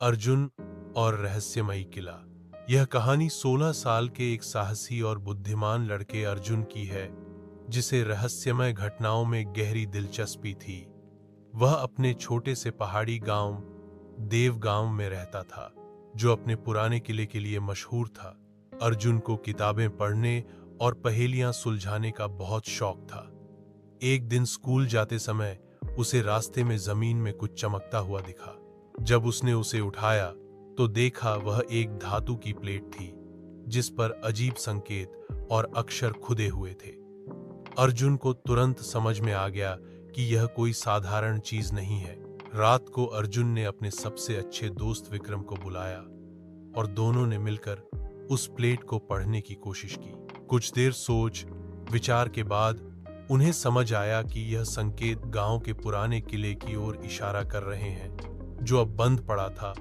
अर्जुन और रहस्यमयी किला। यह कहानी 16 साल के एक साहसी और बुद्धिमान लड़के अर्जुन की है, जिसे रहस्यमय घटनाओं में गहरी दिलचस्पी थी। वह अपने छोटे से पहाड़ी गांव देवगांव में रहता था, जो अपने पुराने किले के लिए मशहूर था। अर्जुन को किताबें पढ़ने और पहेलियां सुलझाने का बहुत शौक था। एक दिन स्कूल जाते समय उसे रास्ते में जमीन में कुछ चमकता हुआ दिखा। जब उसने उसे उठाया तो देखा वह एक धातु की प्लेट थी, जिस पर अजीब संकेत और अक्षर खुदे हुए थे। अर्जुन को तुरंत समझ में आ गया कि यह कोई साधारण चीज नहीं है। रात को अर्जुन ने अपने सबसे अच्छे दोस्त विक्रम को बुलाया और दोनों ने मिलकर उस प्लेट को पढ़ने की कोशिश की। कुछ देर सोच विचार के बाद उन्हें समझ आया कि यह संकेत गांव के पुराने किले की ओर इशारा कर रहे हैं, जो अब बंद पड़ा था,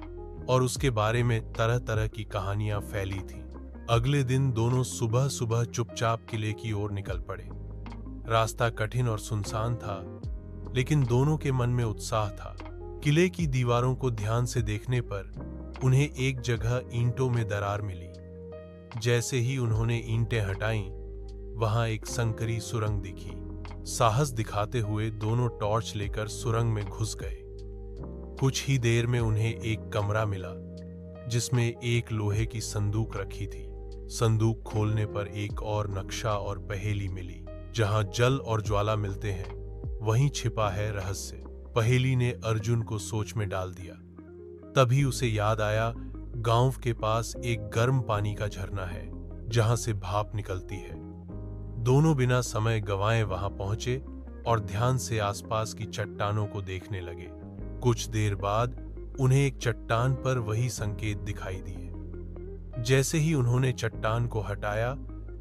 और उसके बारे में तरह तरह की कहानियां फैली थीं। अगले दिन दोनों सुबह सुबह चुपचाप किले की ओर निकल पड़े। रास्ता कठिन और सुनसान था, लेकिन दोनों के मन में उत्साह था। किले की दीवारों को ध्यान से देखने पर उन्हें एक जगह ईंटों में दरार मिली। जैसे ही उन्होंने ईंटें हटाईं, वहां एक संकरी सुरंग दिखी। साहस दिखाते हुए दोनों टॉर्च लेकर सुरंग में घुस गए। कुछ ही देर में उन्हें एक कमरा मिला, जिसमें एक लोहे की संदूक रखी थी। संदूक खोलने पर एक और नक्शा और पहेली मिली। जहां जल और ज्वाला मिलते हैं, वहीं छिपा है रहस्य। पहेली ने अर्जुन को सोच में डाल दिया। तभी उसे याद आया, गांव के पास एक गर्म पानी का झरना है, जहां से भाप निकलती है। दोनों बिना समय गंवाए वहां पहुंचे और ध्यान से आसपास की चट्टानों को देखने लगे। कुछ देर बाद उन्हें एक चट्टान पर वही संकेत दिखाई दिए। जैसे ही उन्होंने चट्टान को हटाया,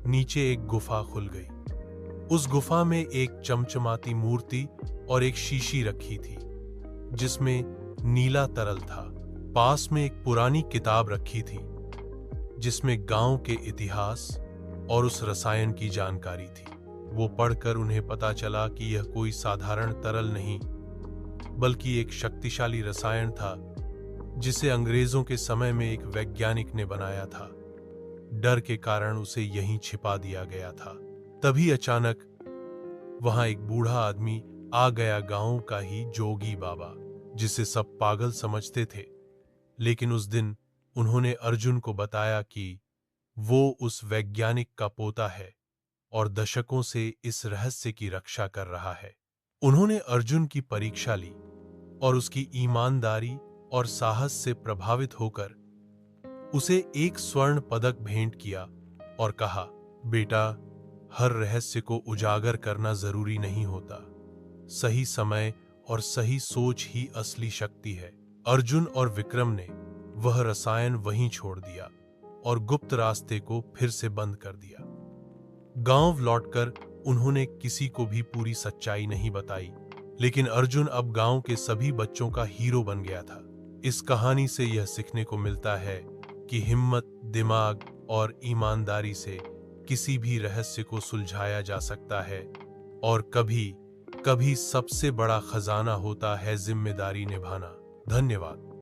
नीचे एक गुफा खुल गई। उस गुफा में एक चमचमाती मूर्ति और एक शीशी रखी थी, जिसमें नीला तरल था। पास में एक पुरानी किताब रखी थी, जिसमें गांव के इतिहास और उस रसायन की जानकारी थी। वो पढ़कर उन्हें पता चला कि यह कोई साधारण तरल नहीं, बल्कि एक शक्तिशाली रसायन था, जिसे अंग्रेजों के समय में एक वैज्ञानिक ने बनाया था। डर के कारण उसे यहीं छिपा दिया गया था। तभी अचानक वहां एक बूढ़ा आदमी आ गया, गांव का ही जोगी बाबा, जिसे सब पागल समझते थे। लेकिन उस दिन उन्होंने अर्जुन को बताया कि वो उस वैज्ञानिक का पोता है और दशकों से इस रहस्य की रक्षा कर रहा है। उन्होंने अर्जुन की परीक्षा ली और उसकी ईमानदारी और साहस से प्रभावित होकर उसे एक स्वर्ण पदक भेंट किया और कहा, बेटा, हर रहस्य को उजागर करना जरूरी नहीं होता। सही समय और सही सोच ही असली शक्ति है। अर्जुन और विक्रम ने वह रसायन वहीं छोड़ दिया और गुप्त रास्ते को फिर से बंद कर दिया। गांव लौटकर उन्होंने किसी को भी पूरी सच्चाई नहीं बताई, लेकिन अर्जुन अब गांव के सभी बच्चों का हीरो बन गया था। इस कहानी से यह सीखने को मिलता है कि हिम्मत, दिमाग और ईमानदारी से किसी भी रहस्य को सुलझाया जा सकता है, और कभी कभी सबसे बड़ा खजाना होता है जिम्मेदारी निभाना। धन्यवाद।